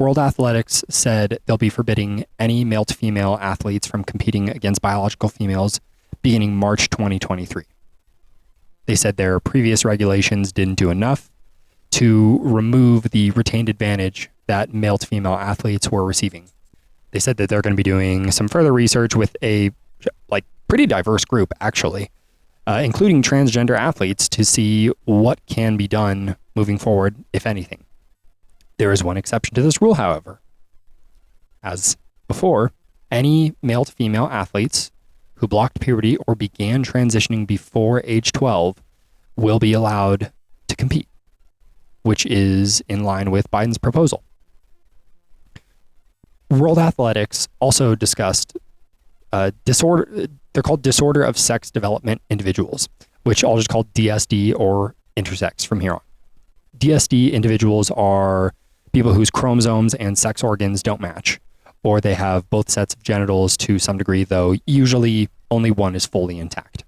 World Athletics said they'll be forbidding any male to female athletes from competing against biological females beginning March 2023. They said their previous regulations didn't do enough to remove the retained advantage that male to female athletes were receiving. They said that they're going to be doing some further research with a pretty diverse group, actually, including transgender athletes, to see what can be done moving forward, if anything. There is one exception to this rule, however. As before, any male to female athletes who blocked puberty or began transitioning before age 12 will be allowed to compete, which is in line with Biden's proposal. World Athletics also discussed disorder. They're called disorder of sex development individuals, which I'll just call DSD or intersex from here on. DSD individuals are people whose chromosomes and sex organs don't match, or they have both sets of genitals to some degree, though usually only one is fully intact.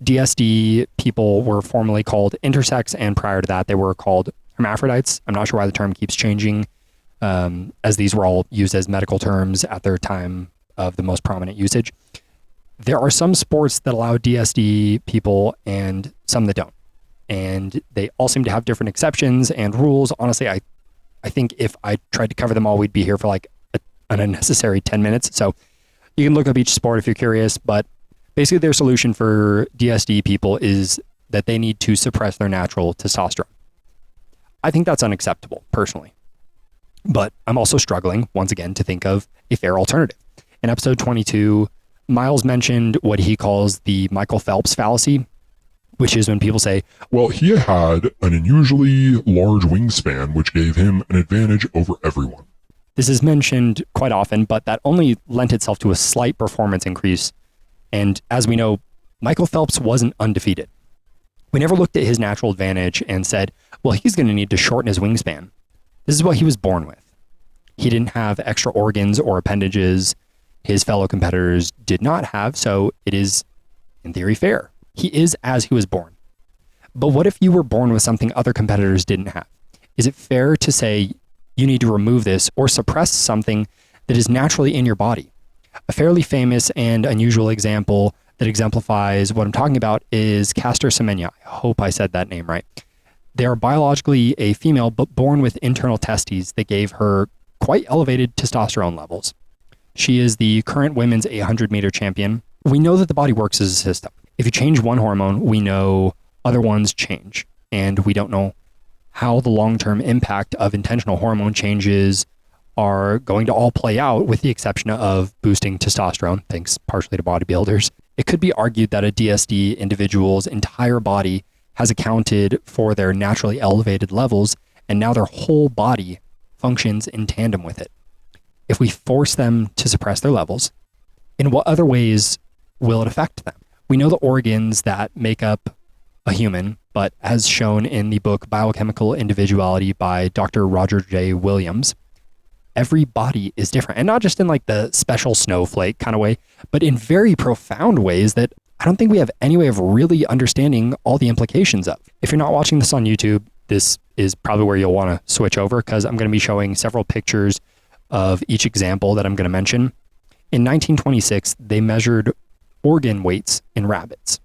DSD people were formerly called intersex, and prior to that, they were called hermaphrodites. I'm not sure why the term keeps changing, as these were all used as medical terms at their time of the most prominent usage. There are some sports that allow DSD people and some that don't. And they all seem to have different exceptions and rules. Honestly, I think if I tried to cover them all, we'd be here for like an unnecessary 10 minutes. So you can look up each sport if you're curious, but basically their solution for DSD people is that they need to suppress their natural testosterone. I think that's unacceptable, personally. But I'm also struggling, once again, to think of a fair alternative. In episode 22, Miles mentioned what he calls the Michael Phelps fallacy, which is when people say, well, he had an unusually large wingspan, which gave him an advantage over everyone. This is mentioned quite often, but that only lent itself to a slight performance increase. And as we know, Michael Phelps wasn't undefeated. We never looked at his natural advantage and said, well, he's going to need to shorten his wingspan. This is what he was born with. He didn't have extra organs or appendages his fellow competitors did not have, so it is, in theory, fair. He is as he was born. But what if you were born with something other competitors didn't have? Is it fair to say you need to remove this or suppress something that is naturally in your body? A fairly famous and unusual example that exemplifies what I'm talking about is Castor Semenya. I hope I said that name right. They are biologically a female, but born with internal testes that gave her quite elevated testosterone levels. She is the current women's 800-meter champion. We know that the body works as a system. If you change one hormone, we know other ones change. And we don't know how the long-term impact of intentional hormone changes are going to all play out, with the exception of boosting testosterone, thanks partially to bodybuilders. It could be argued that a DSD individual's entire body has accounted for their naturally elevated levels, and now their whole body functions in tandem with it. If we force them to suppress their levels, in what other ways will it affect them? We know the organs that make up a human, but as shown in the book Biochemical Individuality by Dr. Roger J. Williams, every body is different. And not just in like the special snowflake kind of way, but in very profound ways that I don't think we have any way of really understanding all the implications of. If you're not watching this on YouTube, this is probably where you'll want to switch over, because I'm going to be showing several pictures of each example that I'm going to mention. In 1926, they measured organ weights in rabbits.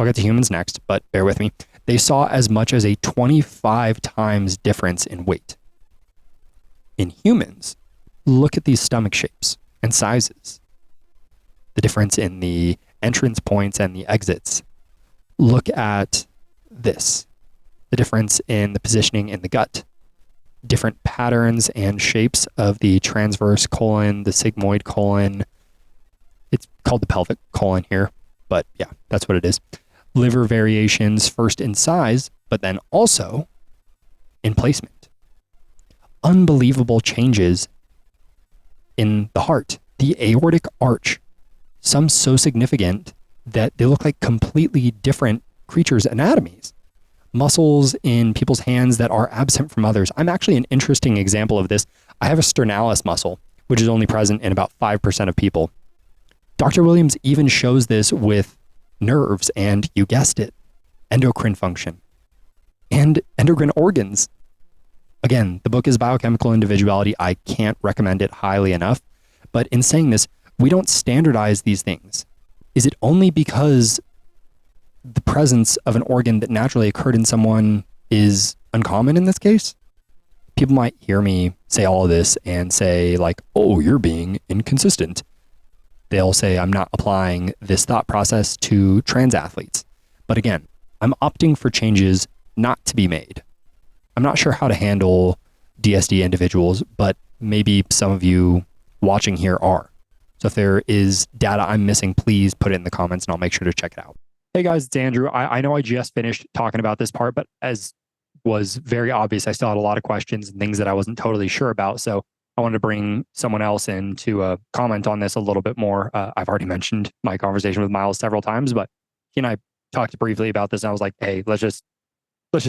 I'll get to humans next, but bear with me. They saw as much as a 25 times difference in weight. In humans, look at these stomach shapes and sizes. The difference in the entrance points and the exits. Look at this. The difference in the positioning in the gut. Different patterns and shapes of the transverse colon, the sigmoid colon. It's called the pelvic colon here, but yeah, that's what it is. Liver variations, first in size, but then also in placement. Unbelievable changes in the heart. The aortic arch, some so significant that they look like completely different creatures' anatomies. Muscles in people's hands that are absent from others. I'm actually an interesting example of this. I have a sternalis muscle, which is only present in about 5% of people. Dr. Williams even shows this with nerves and, you guessed it, endocrine function and endocrine organs. Again, the book is Biochemical Individuality. I can't recommend it highly enough. But in saying this, we don't standardize these things. Is it only because the presence of an organ that naturally occurred in someone is uncommon in this case? People might hear me say all of this and say, like, oh, you're being inconsistent. They'll say I'm not applying this thought process to trans athletes. But again, I'm opting for changes not to be made. I'm not sure how to handle DSD individuals, but maybe some of you watching here are. So if there is data I'm missing, please put it in the comments and I'll make sure to check it out. Hey guys, it's Andrew. I know I just finished talking about this part, but as was very obvious, I still had a lot of questions and things that I wasn't totally sure about. So I wanted to bring someone else in to comment on this a little bit more. I've already mentioned my conversation with Miles several times, but he and I talked briefly about this and I was like, hey, let's just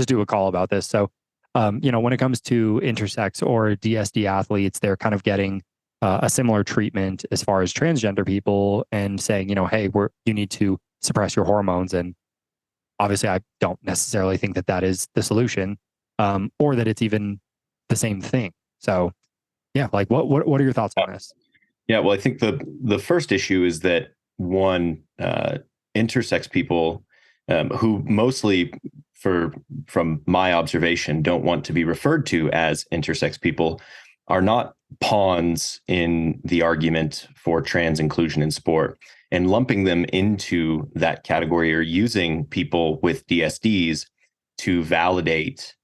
do a call about this. So when it comes to intersex or DSD athletes, they're kind of getting a similar treatment as far as transgender people and saying, hey, you need to suppress your hormones. And obviously, I don't necessarily think that is the solution, or that it's even the same thing. So, yeah, like what are your thoughts on this? Yeah, well, I think the first issue is that one, intersex people who mostly, from my observation, don't want to be referred to as intersex people, are not pawns in the argument for trans inclusion in sport. And lumping them into that category or using people with DSDs to validate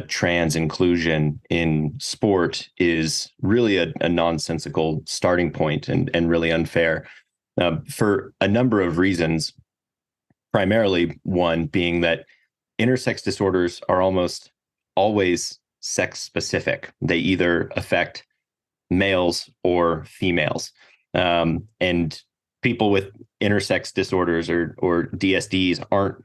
trans inclusion in sport is really a nonsensical starting point and really unfair for a number of reasons. Primarily, one being that intersex disorders are almost always sex specific. They either affect males or females. And people with intersex disorders or DSDs aren't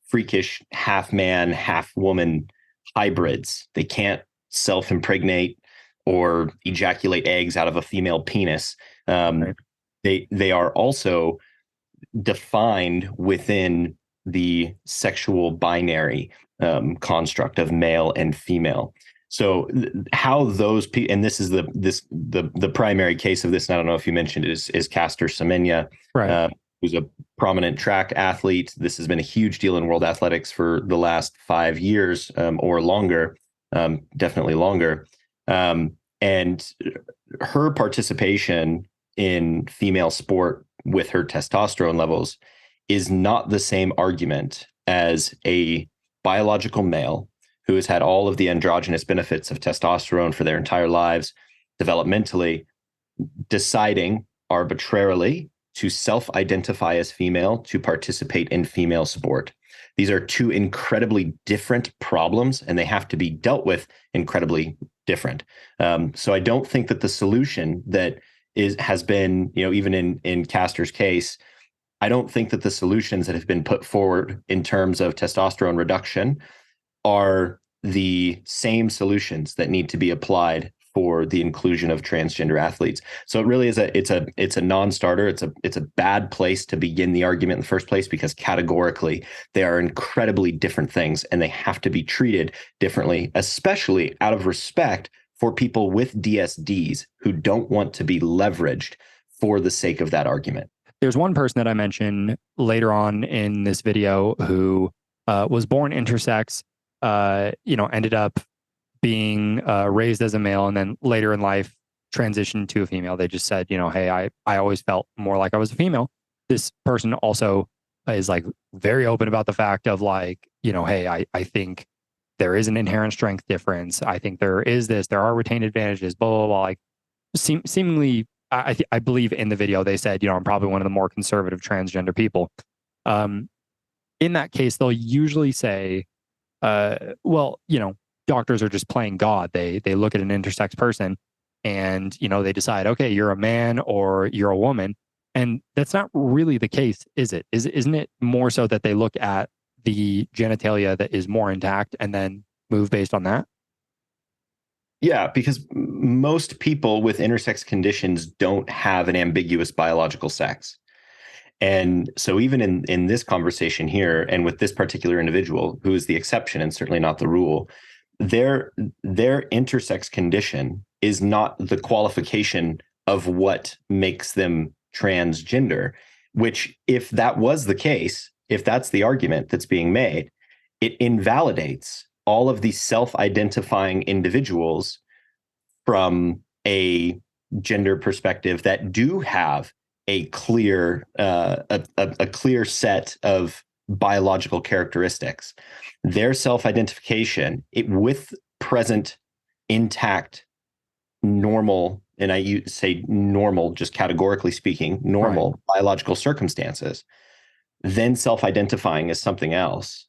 freakish half man, half woman hybrids. They can't self-impregnate or ejaculate eggs out of a female penis. Right. They are also defined within the sexual binary construct of male and female. So how those people, and this is the primary case of this, and I don't know if you mentioned it, is Caster Semenya, right. Who's a prominent track athlete. This has been a huge deal in world athletics for the last 5 years or longer, definitely longer. And her participation in female sport with her testosterone levels is not the same argument as a biological male who has had all of the androgynous benefits of testosterone for their entire lives, developmentally, deciding arbitrarily to self-identify as female to participate in female sport. These are two incredibly different problems, and they have to be dealt with incredibly different. So I don't think that the solution that has been, even in Caster's case, I don't think that the solutions that have been put forward in terms of testosterone reduction are the same solutions that need to be applied for the inclusion of transgender athletes. So it really is it's a non-starter. It's a bad place to begin the argument in the first place, because categorically they are incredibly different things and they have to be treated differently, especially out of respect for people with DSDs who don't want to be leveraged for the sake of that argument. There's one person that I mentioned later on in this video who was born intersex, ended up being raised as a male, and then later in life transitioned to a female. They just said, hey, I always felt more like I was a female. This person also is like very open about the fact of like, hey, I think there is an inherent strength difference. I think there are retained advantages, blah, blah, blah. Like seemingly, I believe in the video, they said, I'm probably one of the more conservative transgender people. In that case, they'll usually say, doctors are just playing God. They look at an intersex person and, they decide, okay, you're a man or you're a woman. And that's not really the case, is it? Isn't it more so that they look at the genitalia that is more intact and then move based on that? Yeah, because most people with intersex conditions don't have an ambiguous biological sex. And so even in this conversation here, and with this particular individual, who is the exception and certainly not the rule, their intersex condition is not the qualification of what makes them transgender, which, if that was the case, if that's the argument that's being made, it invalidates all of these self-identifying individuals from a gender perspective that do have a clear a clear set of biological characteristics. Their self-identification, with present intact normal, and I say normal just categorically speaking, normal biological circumstances, then self-identifying as something else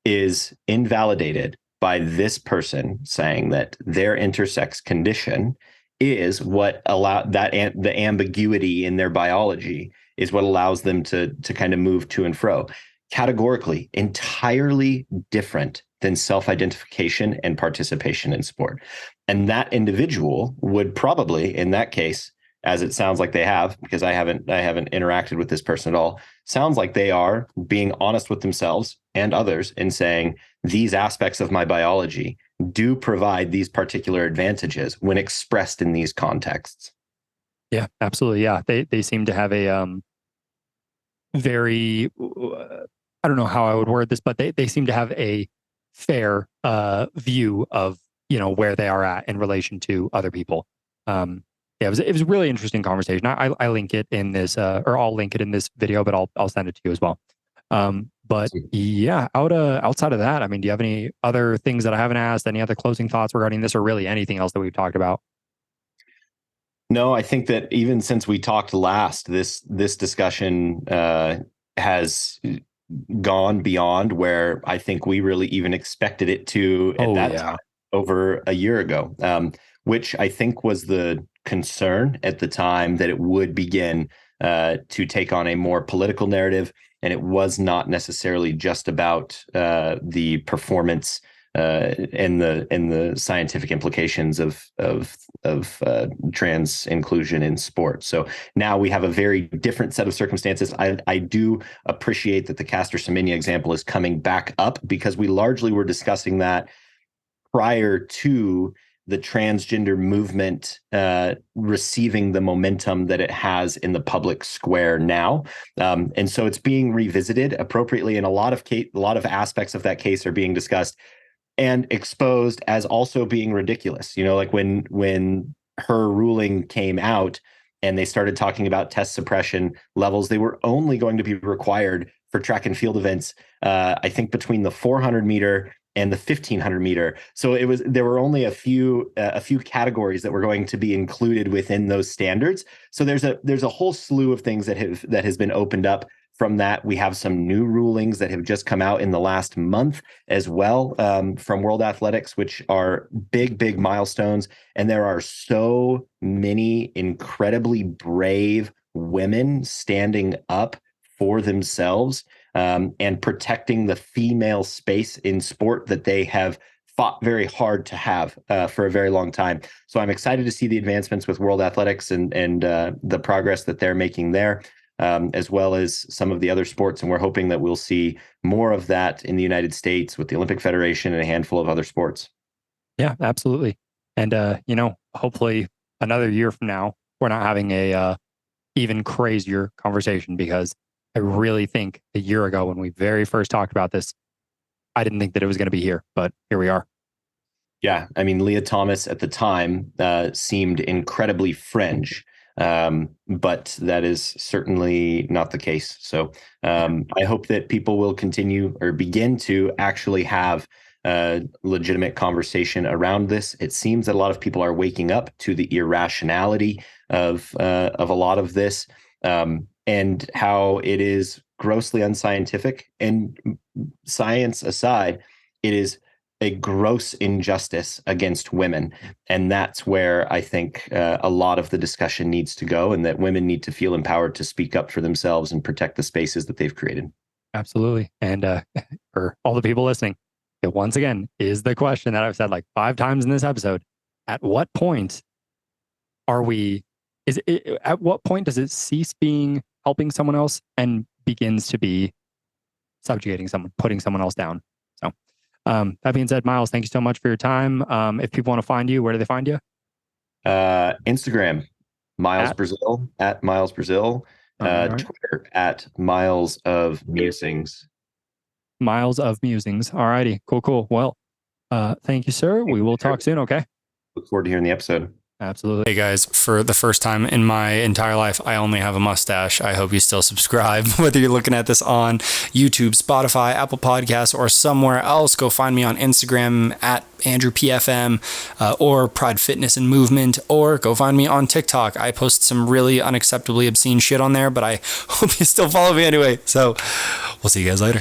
is invalidated by this person saying that their intersex condition is what allowed that, the ambiguity in their biology is what allows them to kind of move to and fro. Categorically, entirely different than self-identification and participation in sport. And that individual would probably, in that case, as it sounds like they have, because I haven't interacted with this person at all, sounds like they are being honest with themselves and others in saying these aspects of my biology do provide these particular advantages when expressed in these contexts. Yeah, absolutely. Yeah, they seem to have a very I don't know how I would word this, but they seem to have a fair view of, you know, where they are at in relation to other people. Yeah, it was a really interesting conversation. I link it in this, or I'll link it in this video, but I'll send it to you as well. But yeah, outside of that, I mean, do you have any other things that I haven't asked? Any other closing thoughts regarding this, or really anything else that we've talked about? No, I think that even since we talked last, this discussion has gone beyond where I think we really even expected it to at that time over a year ago, which I think was the concern at the time, that it would begin to take on a more political narrative, and it was not necessarily just about the performance and the scientific implications of trans inclusion in sport. So now we have a very different set of circumstances. I do appreciate that the Caster Semenya example is coming back up, because we largely were discussing that prior to the transgender movement receiving the momentum that it has in the public square now. And so it's being revisited appropriately, and a lot of aspects of that case are being discussed and exposed as also being ridiculous. You know, like when her ruling came out and they started talking about test suppression levels, they were only going to be required for track and field events, I think between the 400 meter and the 1500 meter. So there were only a few categories that were going to be included within those standards. So there's a whole slew of things that has been opened up from that. We have some new rulings that have just come out in the last month as well, from World Athletics, which are big milestones. And there are so many incredibly brave women standing up for themselves and protecting the female space in sport that they have fought very hard to have for a very long time. So I'm excited to see the advancements with World Athletics and the progress that they're making there, as well as some of the other sports. And we're hoping that we'll see more of that in the United States with the Olympic Federation and a handful of other sports. Yeah, absolutely. And, you know, hopefully another year from now, we're not having a even crazier conversation, because I really think a year ago when we very first talked about this, I didn't think that it was going to be here, but here we are. Yeah, I mean, Lia Thomas at the time seemed incredibly fringe, but that is certainly not the case. So I hope that people will continue or begin to actually have a legitimate conversation around this. It seems that a lot of people are waking up to the irrationality of a lot of this, and how it is grossly unscientific. And science aside, it is a gross injustice against women. And that's where I think a lot of the discussion needs to go, and that women need to feel empowered to speak up for themselves and protect the spaces that they've created. Absolutely. And for all the people listening, it once again is the question that I've said like 5 times in this episode. At what point at what point does it cease being helping someone else and begins to be subjugating someone, putting someone else down? So That being said, Miles, thank you so much for your time. If people want to find you, where do they find you? Instagram, Miles Brazil, at Miles Brazil. Right. Twitter, at Miles of Musings. Miles of Musings. All righty. Cool. Well, thank you, sir. We will talk soon. Okay. Look forward to hearing the episode. Absolutely. Hey guys, for the first time in my entire life, I only have a mustache. I hope you still subscribe, whether you're looking at this on YouTube, Spotify, Apple Podcasts, or somewhere else. Go find me on Instagram at AndrewPFM or Pride Fitness and Movement, or go find me on TikTok. I post some really unacceptably obscene shit on there, but I hope you still follow me anyway. So we'll see you guys later.